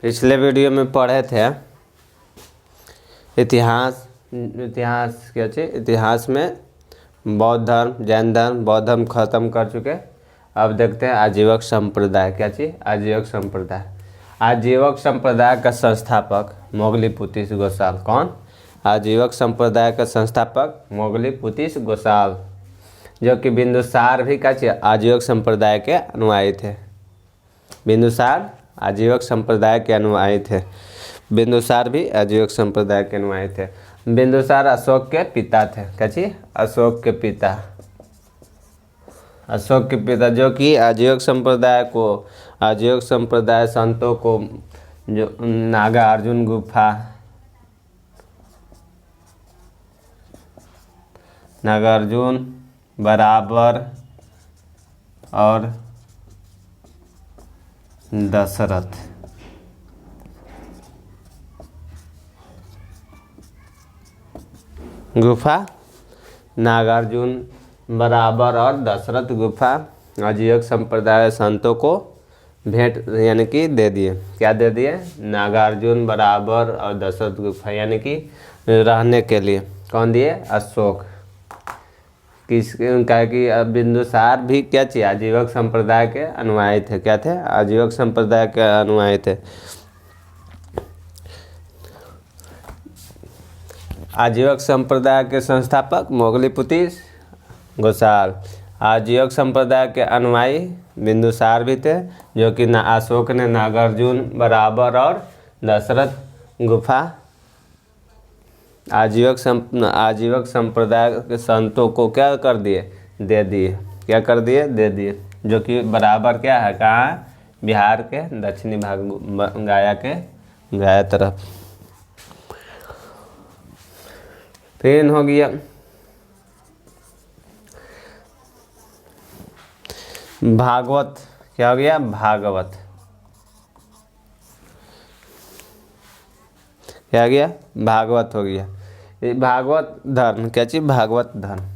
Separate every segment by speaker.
Speaker 1: पिछले वीडियो में पढ़े थे इतिहास क्या चाहिए, इतिहास में बौद्ध धर्म, जैन धर्म, बौद्ध धर्म खत्म कर चुके। अब देखते हैं आजीवक संप्रदाय। क्या चाहिए? आजीवक संप्रदाय। आजीवक संप्रदाय का संस्थापक मोगलीपुतीस गोसाल। कौन? आजीवक संप्रदाय का संस्थापक मोगलीपुतीस गोसाल, जो कि बिंदुसार भी क्या चाहिए, आजीवक संप्रदाय के अनुयायी थे। बिंदुसार आजीवक संप्रदाय के अनुयायी थे। बिंदुसार भी आजीवक संप्रदाय के अनुयायी थे। बिंदुसार अशोक के पिता थे। क्या चाहिए? अशोक के पिता। अशोक के पिता, जो कि आजीवक संप्रदाय को, आजीवक संप्रदाय संतों को जो नागार्जुन गुफा, नागार्जुन बराबर और दशरथ, गुफा, नागार्जुन बराबर और दशरथ गुफा आजीवक संप्रदाय संतों को भेंट यानी कि दे दिए। क्या दे दिए? नागार्जुन बराबर और दशरथ गुफा यानी कि रहने के लिए। कौन दिए? अशोक। क्या कि बिंदुसार भी क्या चाहिए, आजीवक संप्रदाय के अनुयायी थे। क्या थे? आजीवक संप्रदाय के अनुयायी थे। आजीवक संप्रदाय के संस्थापक मोगलीपुतीस गोसाल। आजीवक संप्रदाय के अनुयायी बिंदुसार भी थे, जो कि अशोक ने नागार्जुन बराबर और दशरथ गुफा आजीवक संप्रदाय के संतों को क्या कर दिए? दे दिए। क्या कर दिए? दे दिए। जो कि बराबर क्या है, कहाँ? बिहार के दक्षिणी भाग, गया तरफ। फिर हो गया भागवत। क्या हो गया? भागवत। क्या गया? भागवत हो गया। ये भागवत धर्म। क्या चीज? भागवत धर्म।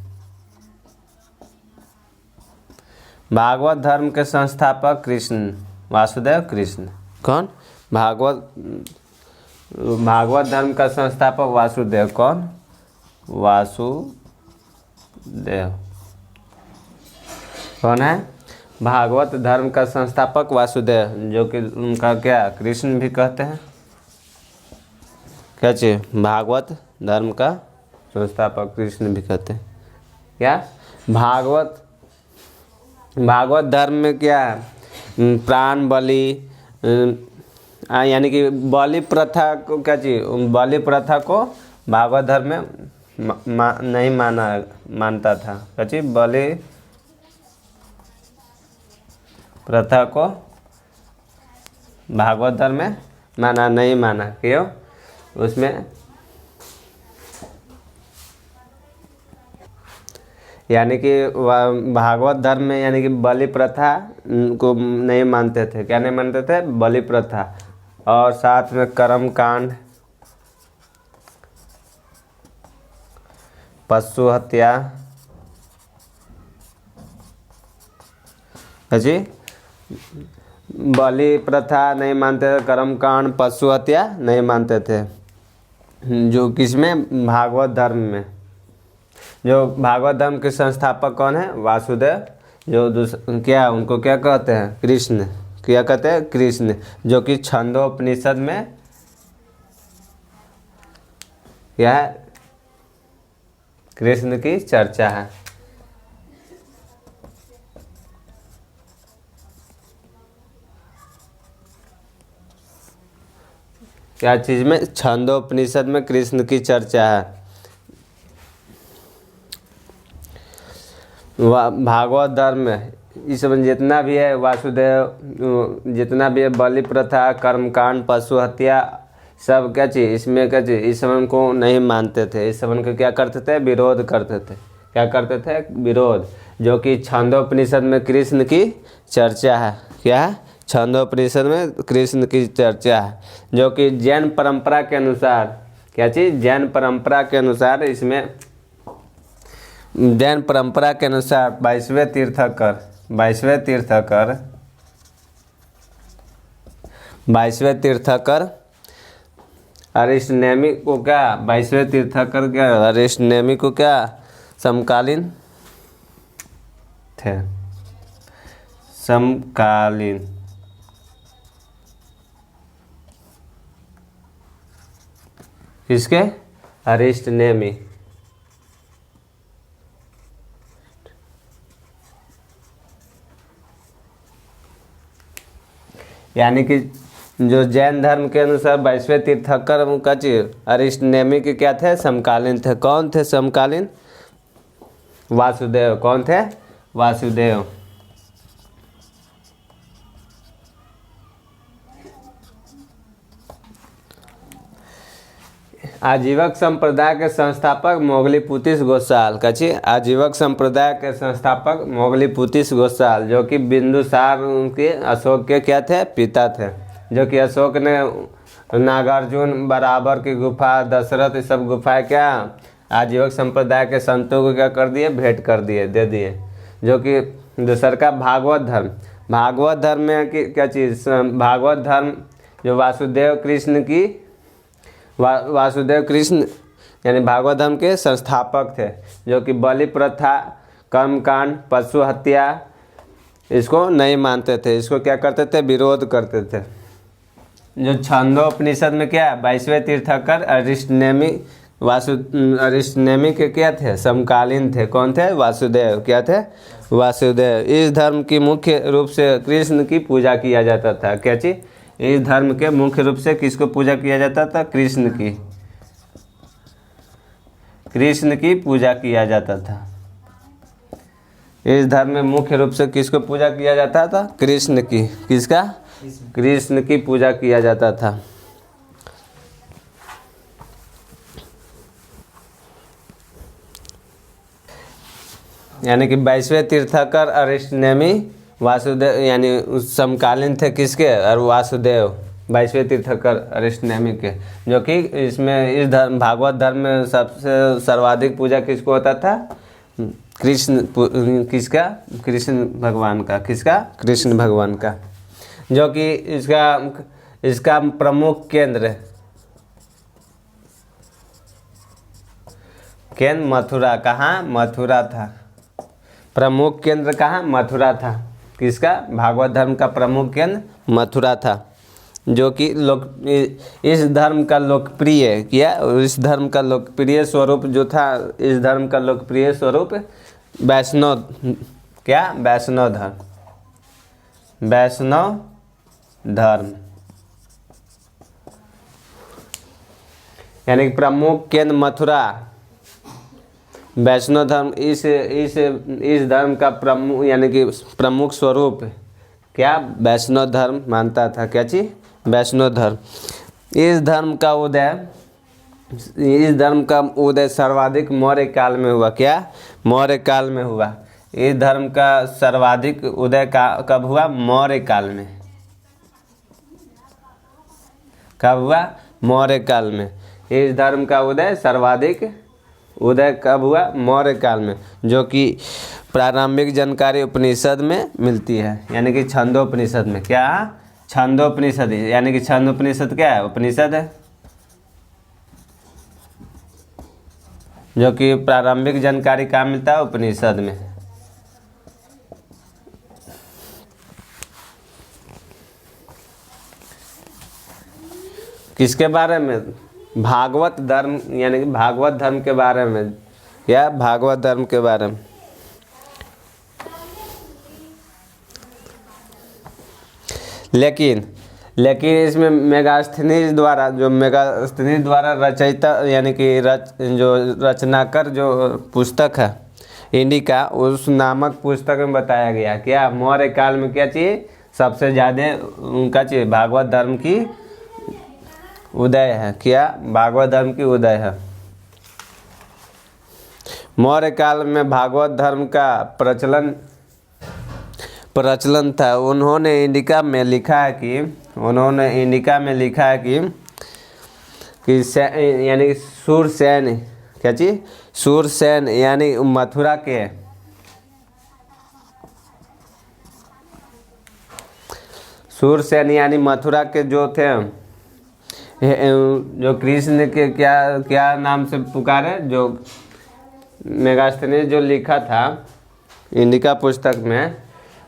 Speaker 1: भागवत धर्म के संस्थापक कृष्ण, वासुदेव कृष्ण। कौन? भागवत धर्म का संस्थापक वासुदेव। कौन? वासुदेव। कौन है? भागवत धर्म का संस्थापक वासुदेव, जो कि उनका क्या कृष्ण भी कहते हैं। क्या चाहिए? भागवत धर्म का संस्थापक कृष्ण भी कहते हैं। क्या? भागवत धर्म में क्या है? प्राण बलि यानी कि बलि प्रथा को क्या चाहिए? बलि प्रथा को भागवत धर्म में नहीं मानता था। क्या चाहिए? बलि प्रथा को भागवत धर्म में नहीं माना। क्यों? उसमें यानी कि भागवत धर्म में यानी कि बलि प्रथा को नहीं मानते थे। क्या नहीं मानते थे? बलि प्रथा। और साथ में कर्म कांड, पशु हत्या, जी बलि प्रथा नहीं मानते थे, कर्म कांड, पशु हत्या नहीं मानते थे। जो किसमें? भागवत धर्म में। जो भागवत धर्म के संस्थापक कौन है? वासुदेव। जो क्या उनको क्या कहते हैं? कृष्ण। क्या कहते हैं? कृष्ण। जो कि छंदोपनिषद में क्या है? कृष्ण की चर्चा है। क्या चीज में? छंदोपनिषद में कृष्ण की चर्चा है। भागवत धर्म में इस समय जितना भी है वासुदेव, जितना भी है बलि प्रथा, कर्मकांड, पशु हत्या, सब क्या चाहिए? इसमें क्या चाहिए? इस समय को नहीं मानते थे। इस समय को क्या करते थे? विरोध करते थे। क्या करते थे? विरोध। जो कि छंदोपनिषद में कृष्ण की चर्चा है। क्या है? छंदोपनिषद में कृष्ण की चर्चा है। जो कि जैन परंपरा के अनुसार, क्या चीज़? जैन परंपरा के अनुसार, इसमें जैन परंपरा के अनुसार 22वें तीर्थकर 22वें तीर्थंकर अरिस्टनेमी को क्या, 22वें तीर्थंकर क्या अरिस्टनेमी को क्या समकालीन थे, समकालीन। किसके, अरिस्टनेमी। यानी कि जो जैन धर्म के अनुसार 22वें तीर्थंकर का चीज अरिस्टनेमी के क्या थे, समकालीन थे। कौन थे समकालीन, वासुदेव। कौन थे, वासुदेव। आजीवक संप्रदाय के संस्थापक मोगलीपुतीस गोसाल। कची, आजीवक संप्रदाय के संस्थापक मोगलीपुतीस गोसाल, जो कि बिंदुसार के अशोक के क्या थे, पिता थे। जो कि अशोक ने नागार्जुन, बराबर की गुफा, दशरथ, ये सब गुफाएं क्या आजीवक संप्रदाय के संतों को क्या कर दिए, भेंट कर दिए, दे दिए। जो कि दूसर का भागवत धर्म। भागवत धर्म में क्या चीज़, भागवत धर्म जो वासुदेव कृष्ण की वासुदेव कृष्ण यानी भागवत धर्म के संस्थापक थे। जो कि बलि प्रथा, कर्मकांड, पशु हत्या इसको नहीं मानते थे, इसको क्या करते थे, विरोध करते थे। जो छंदोपनिषद में क्या 22वें तीर्थंकर अरिस्टनेमी अरिस्टनेमी के क्या थे, समकालीन थे। कौन थे, वासुदेव। क्या थे, वासुदेव। इस धर्म की मुख्य रूप से कृष्ण की पूजा किया जाता था। क्या चीज, इस धर्म के मुख्य रूप से किसको पूजा किया जाता था, कृष्ण की, कृष्ण की पूजा किया जाता था। इस धर्म में मुख्य रूप से किसको पूजा किया जाता था, कृष्ण की। किसका, कृष्ण की पूजा किया जाता था। यानी कि 22वें तीर्थंकर अरिस्टनेमी वासुदेव यानी समकालीन थे किसके, और वासुदेव 22वें तीर्थंकर अरिस्टनेमी के। जो कि इसमें इस धर्म भागवत धर्म में सबसे सर्वाधिक पूजा किसको होता था, कृष्ण। किसका, कृष्ण भगवान का। किसका, कृष्ण भगवान का। जो कि इसका प्रमुख केंद्र मथुरा। कहाँ, मथुरा था। प्रमुख केंद्र कहाँ, मथुरा था। किसका, भागवत धर्म का प्रमुख केंद्र मथुरा था। जो कि इस धर्म का लोकप्रिय किया, इस धर्म का लोकप्रिय स्वरूप जो था, इस धर्म का लोकप्रिय स्वरूप वैष्णव, क्या, वैष्णव धर्म। वैष्णव धर्म यानी प्रमुख केंद्र मथुरा, वैष्णव धर्म। इस धर्म का प्रमुख यानी कि प्रमुख स्वरूप क्या, वैष्णव धर्म मानता था। क्या चीज, वैष्णव धर्म। इस धर्म का उदय सर्वाधिक मौर्य काल में हुआ। क्या, मौर्य काल में हुआ। इस धर्म का सर्वाधिक उदय कब हुआ, मौर्य काल में। कब हुआ, मौर्य काल में। इस धर्म का सर्वाधिक उदय कब हुआ, मौर्य काल में। जो कि प्रारंभिक जानकारी उपनिषद में मिलती है, यानी कि छंदोपनिषद में। क्या, छंदोपनिषद। यानी कि छंदोपनिषद क्या है, उपनिषद है। जो कि प्रारंभिक जानकारी कहाँ मिलता है, उपनिषद में। किसके बारे में, भागवत धर्म यानी कि भागवत धर्म के बारे में। या भागवत धर्म के बारे में। लेकिन इसमें मेगास्थनीज द्वारा रचयिता यानी कि जो रचनाकर जो पुस्तक है इंडिका, उस नामक पुस्तक में बताया गया क्या, मौर्य काल में क्या चाहिए, सबसे ज़्यादा उनका चाहिए भागवत धर्म की उदय है। क्या, भागवत धर्म की उदय है। मौर्य काल में भागवत धर्म का प्रचलन था। उन्होंने इंडिका में लिखा है कि यानी सूरसेन, क्या चीज, सूरसेन यानी मथुरा के सूरसेन यानी मथुरा के जो थे, जो कृष्ण के क्या क्या नाम से पुकारे, जो मेगास्थनीज जो लिखा था इंडिका पुस्तक में,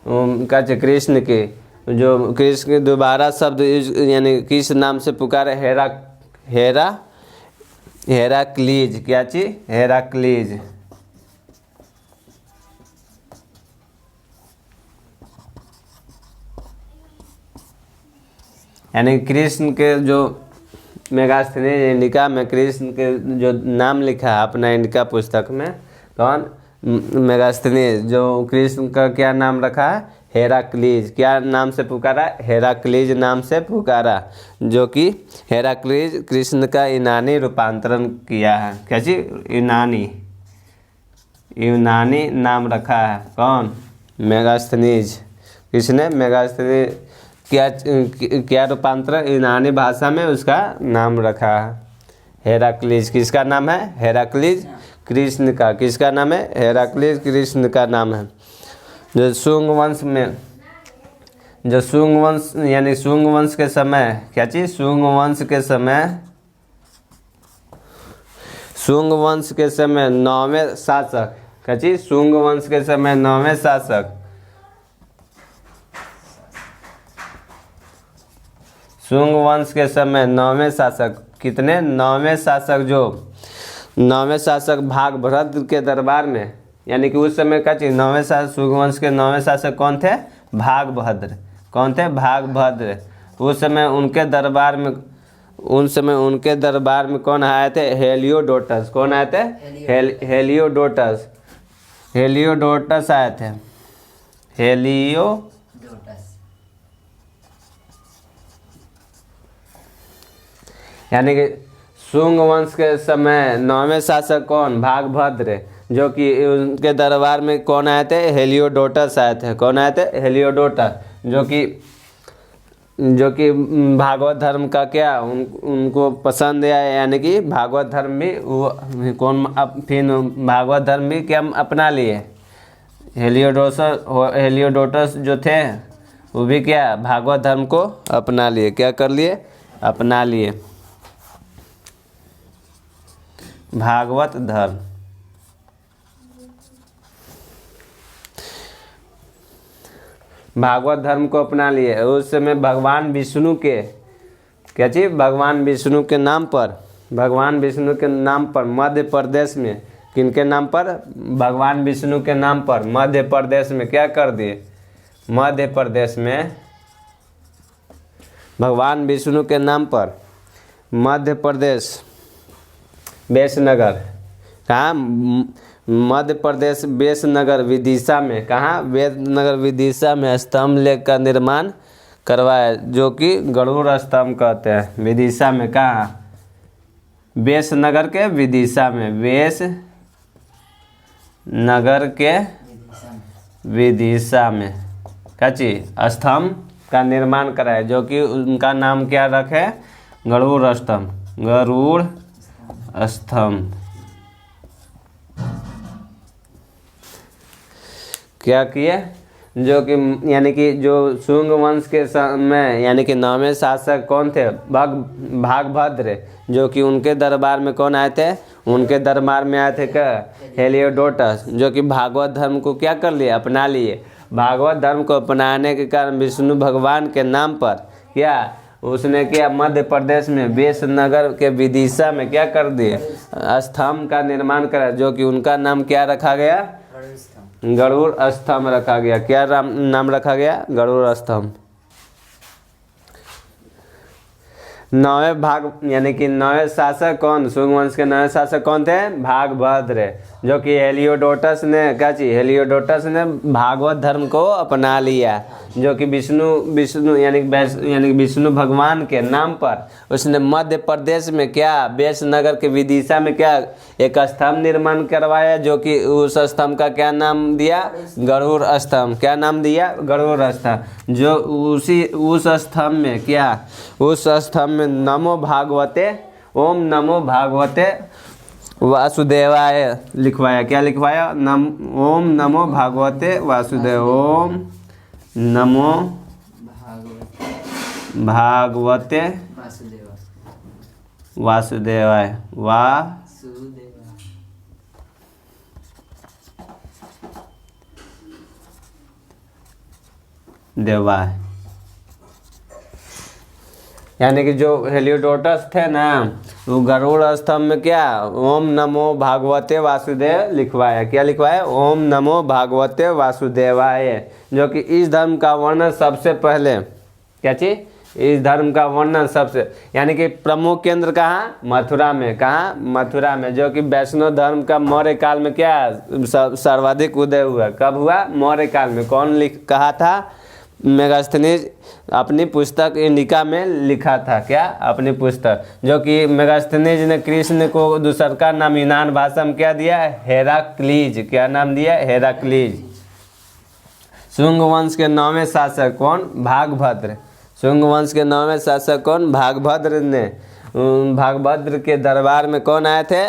Speaker 1: उनका कृष्ण के जो कृष्ण के दोबारा शब्द यानी किस नाम से पुकारे, हेराक्लीज, क्या चीज, हेराक्लीज। यानी कृष्ण के जो मेगास्थनीज इंडिका में कृष्ण के जो नाम लिखा है अपना इंडिका पुस्तक में, कौन, मेगास्थनीज, जो कृष्ण का क्या नाम रखा है, हेराक्लीज। क्या नाम से पुकारा, हेराक्लीज नाम से पुकारा, जो कि हेराक्लीज कृष्ण का यूनानी रूपांतरण किया है। क्या चीज, यूनानी नाम रखा है, कौन, मेगास्थनीज। किसने, मेगास्थनीज क्या रूपांतरण यूनानी भाषा में उसका नाम रखा है, हेराक्लीज। किसका नाम है, हेराक्लीज कृष्ण का। किसका नाम है, हेराक्लीज कृष्ण का नाम है। जो शुंग वंश में, जो शुंग वंश यानी शुंग वंश के समय, क्या चीज, शुंग वंश के समय, शुंग वंश के समय 9वें शासक, क्या चीज, शुंग वंश के समय 9वें शासक, शुंग वंश के समय 9वें शासक, कितने, 9वें शासक, जो 9वें शासक भागभद्र के दरबार में, यानी कि उस समय का चीज 9वें शासक, शुंग वंश के 9वें शासक कौन थे, भागभद्र। कौन थे, भागभद्र। उस समय उनके दरबार में, उन समय उनके दरबार में कौन आए थे, हेलियोडोटस। कौन आए थे, हेलियोडोटस। हेलियोडोटस आए थे, यानी कि शुंग वंश के समय 9वें शासक कौन, भागभद्र, जो कि उनके दरबार में कौन आए थे, हेलियोडोटस आए थे। कौन आए थे, हेलियोडोटस, जो कि भागवत धर्म का क्या उनको पसंद है, यानी कि भागवत धर्म भी वो फिर भागवत धर्म भी क्या अपना लिए। हेलियोडोटस जो थे वो भी क्या भागवत धर्म को अपना लिए। क्या कर लिए, अपना लिए भागवत धर्म। भागवत धर्म को अपना लिए। उस समय भगवान विष्णु के, क्या चीज, भगवान विष्णु के नाम पर, भगवान विष्णु के नाम पर मध्य प्रदेश में, किनके नाम पर, भगवान विष्णु के नाम पर मध्य प्रदेश में क्या कर दिए, मध्य प्रदेश में भगवान विष्णु के नाम पर मध्य प्रदेश बेसनगर, कहाँ, मध्य प्रदेश बेसनगर विदिशा में, कहाँ, बेसनगर विदिशा में स्तंभ लेख का निर्माण करवाया, जो कि गरुड़ स्तंभ कहते हैं। विदिशा में, कहाँ, बेसनगर के विदिशा में, बेसनगर के विदिशा में क्या चीज, स्तंभ का निर्माण कराया, जो कि उनका नाम क्या रखे, गरुड़ स्तंभ, गरुड़ स्तंभ। क्या किए, जो कि यानी कि जो शुंग वंश के समय यानी कि 9वें शासक कौन थे, भागभद्र, जो कि उनके दरबार में कौन आए थे, उनके दरबार में आए थे क्या, हेलियोडोटस, जो कि भागवत धर्म को क्या कर लिए, अपना लिए। भागवत धर्म को अपनाने के कारण विष्णु भगवान के नाम पर क्या उसने क्या मध्य प्रदेश में बेसनगर के विदिशा में क्या कर दिए, स्तंभ का निर्माण करा, जो कि उनका नाम क्या रखा गया, गरुड़ स्तंभ रखा गया। क्या नाम रखा गया, गरुड़ स्तंभ। 9वें भाग यानी कि 9वें शासक कौन, शुंग वंश के 9वें शासक कौन थे, भागभद्र, जो कि हेलियोडोटस ने क्या चीज, हेलियोडोटस ने भागवत धर्म को अपना लिया, जो कि विष्णु यानी विष्णु भगवान के नाम पर उसने मध्य प्रदेश में क्या बेसनगर के विदिशा में क्या एक स्तंभ निर्माण करवाया, जो कि उस स्तंभ का क्या नाम दिया, गरुड़ स्तंभ। क्या नाम दिया, गरुड़ स्तंभ। जो उस स्तंभ में क्या, उस स्तंभ में नमो भागवते, ओम नमो भागवते वासुदेवाय लिखवाया। क्या लिखवाया, ओम नमो भागवते वासुदेव, ओम नमो भागवते वासुदेवाय देवाय। यानी कि जो हेलियोडोटस थे ना, वो गरुड़ स्तंभ में क्या ओम नमो भागवते वासुदेव लिखवाया। क्या लिखवाया? ओम नमो भागवते वासुदेवाय। जो कि इस धर्म का वर्णन सबसे पहले, क्या चीज? इस धर्म का वर्णन सबसे, यानी कि प्रमुख केंद्र कहाँ? मथुरा में। कहाँ? मथुरा में। जो कि वैष्णव धर्म का मौर्य काल में क्या सर्वाधिक उदय हुआ। कब हुआ? मौर्य काल में। कौन कहा था? मेगास्थनीज अपनी पुस्तक इंडिका में लिखा था। क्या? अपनी पुस्तक। जो कि मेगास्थनीज ने कृष्ण को दूसर का नाम यूनान भाषा में क्या दिया? हेराक्लीज। क्या नाम दिया? हेराक्लीज। शुंग वंश के 9वें शासक कौन? भागभद्र। शुंग वंश के 9वें शासक कौन? भागभद्र ने। भागभद्र के दरबार में कौन आए थे?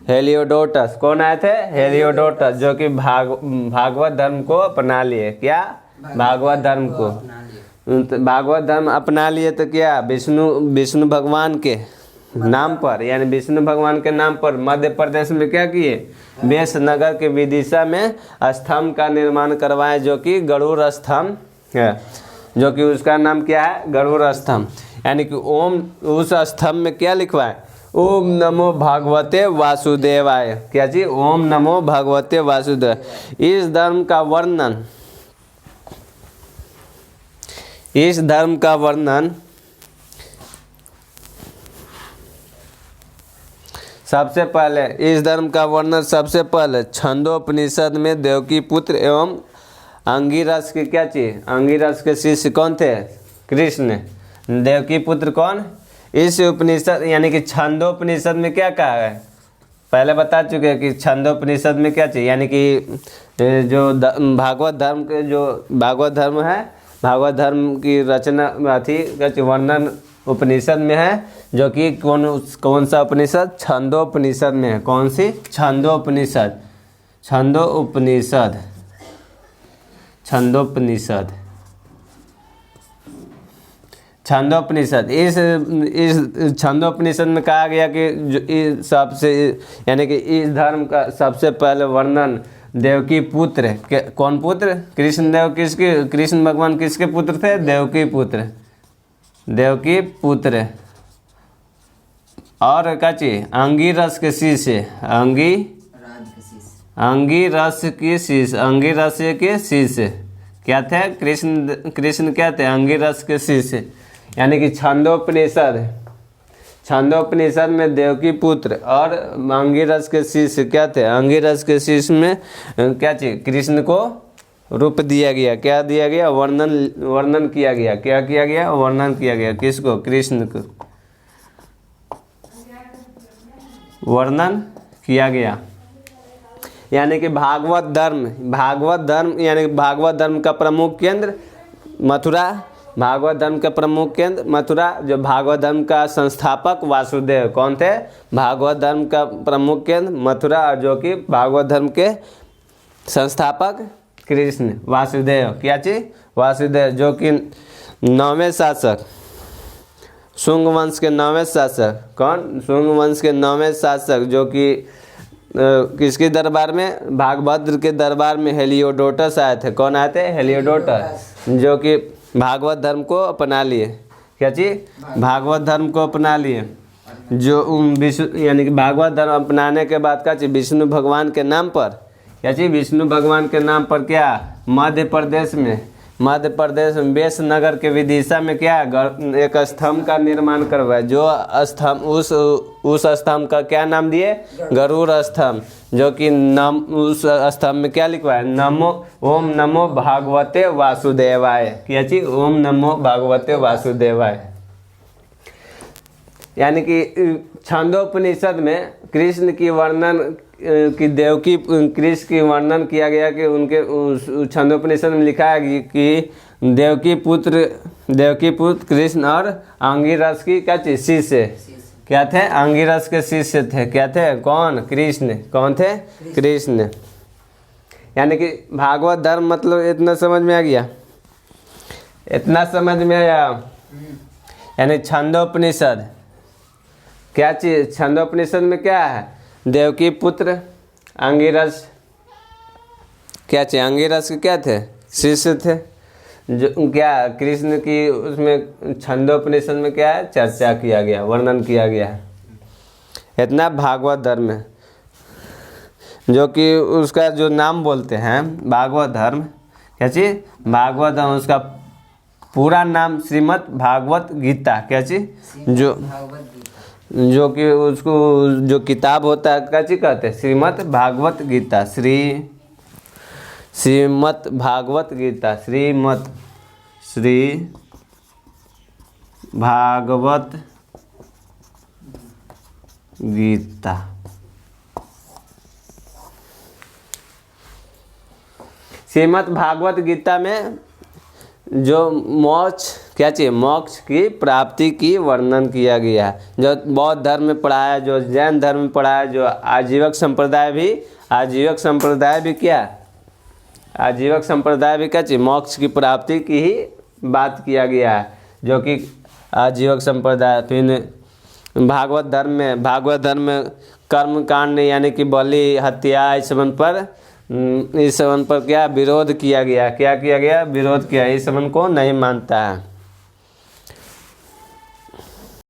Speaker 1: हेलियोडोटस। कौन आए थे? हेलियोडोटस। जो कि भागवत धर्म को अपना लिए। क्या? भागवत धर्म को। भागवत धर्म अपना लिए तो क्या? विष्णु भगवान के नाम पर, यानी विष्णु भगवान के नाम पर मध्य प्रदेश में क्या किए? वेश नगर के विदिशा में स्तंभ का निर्माण करवाए, जो कि गरुड़ स्तंभ है। जो कि उसका नाम क्या है? गरुड़ स्तंभ। यानी कि ओम, उस स्तंभ में क्या लिखवाए? ओम नमो भागवते वासुदेवाय। क्या जी? ओम नमो भागवते वासुदेव। इस धर्म का वर्णन सबसे पहले छंदोपनिषद में देवकी पुत्र एवं अंगिरस के क्या चीज? अंगिरस के शिष्य कौन थे? कृष्ण। देवकी पुत्र कौन? इस उपनिषद, यानी कि छंदोपनिषद में क्या कहा है? पहले बता चुके हैं कि छंदोपनिषद में क्या चाहिए, यानी कि जो भागवत धर्म के, जो भागवत धर्म है, भागवत धर्म की रचना थी, वर्णन उपनिषद में है। जो कि कौन सा उपनिषद? छंदोपनिषद में है। कौन सी? छंदोपनिषद। छंदोपनिषद। इस छंदोपनिषद में कहा गया कि सबसे, यानी कि इस धर्म का सबसे पहले वर्णन देवकी पुत्र, कौन पुत्र? कृष्णदेव। कृष्ण भगवान किसके पुत्र थे? देवकी पुत्र। और क्या चाहिए? अंगिरस के शिष्य। अंगिरस के शिष्य क्या थे? कृष्ण क्या थे? अंगिरस के शिष्य। यानी कि छंदोपनिषद में देवकी पुत्र और अंगिरस के शिष्य क्या थे? अंगिरस के शिष्य में क्या चाहिए? कृष्ण को रूप दिया गया। क्या दिया गया? वर्णन किया गया। क्या किया गया? वर्णन किया गया। किसको? कृष्ण को वर्णन किया गया। यानी कि भागवत धर्म यानी भागवत धर्म का प्रमुख केंद्र मथुरा। भागवत धर्म का प्रमुख केंद्र मथुरा। जो भागवत धर्म का संस्थापक वासुदेव कौन थे? भागवत धर्म का प्रमुख केंद्र मथुरा। और जो कि भागवत धर्म के संस्थापक कृष्ण, वासुदेव। क्या चीज? वासुदेव। जो कि 9वें शासक, शुंग वंश के 9वें शासक कौन? शुंग वंश के 9वें शासक। जो कि किसके दरबार में? भागभद्र के दरबार में हेलियोडोटस आए थे। कौन आए थे? हेलियोडोटस। जो कि भागवत धर्म को अपना लिए। क्या चीज? भागवत धर्म को अपना लिए। जो यानी कि भागवत धर्म अपनाने के बाद क्या चीज? विष्णु भगवान के नाम पर, क्या चीज? विष्णु भगवान के नाम पर क्या? मध्य प्रदेश में वेश नगर के विदिशा में क्या? एक स्तंभ का निर्माण करवाया। जो स्तंभ, उस स्तंभ का क्या नाम दिए? गरुड़ स्तंभ। जो कि उस स्तंभ में क्या लिखवाया? ओम नमो भागवते वासुदेवाय। क्या चीज? ओम नमो भागवते वासुदेवाय। यानी कि छंदोपनिषद में कृष्ण की वर्णन किया गया कि उनके छंदोपनिषद में लिखा है कि देवकी पुत्र कृष्ण और अंगिरस की क्या चीज? शिष्य। क्या थे? अंगिरस के शिष्य थे। क्या थे? कौन? कृष्ण। कौन थे? कृष्ण। यानी कि भागवत धर्म मतलब इतना समझ में आ गया? इतना समझ में आया? यानी छंदोपनिषद, क्या चीज छंदोपनिषद में क्या है, देवकी पुत्र अंगिरस, क्या चीज अंगिरस के क्या थे, शिष्य थे, जो क्या कृष्ण की उसमें छंदोपनिषद में क्या है, चर्चा किया गया, वर्णन किया गया है। इतना भागवत धर्म है, जो कि उसका जो नाम बोलते हैं भागवत धर्म, क्या चीज भागवत धर्म, उसका पूरा नाम श्रीमद् भागवत गीता, क्या चीज जो कि उसको जो किताब होता है क्या चीज कहते हैं, श्रीमद् भागवत गीता, श्रीमद् भागवत गीता, श्री भागवत गीता। श्रीमद् भागवत गीता में जो मोक्ष, क्या चाहिए, मोक्ष की प्राप्ति की वर्णन किया गया है। जो बौद्ध धर्म में पढ़ा है, जो जैन धर्म में पढ़ा है, जो आजीवक संप्रदाय भी क्या, आजीवक संप्रदाय भी क्या चाहिए, मोक्ष की प्राप्ति की ही बात किया गया है, जो कि आजीवक संप्रदाय। फिर भागवत धर्म में कर्म कांड यानी कि बलि हत्या इस सबन पर क्या विरोध किया गया, क्या किया गया, विरोध किया, इस सबन को नहीं मानता है।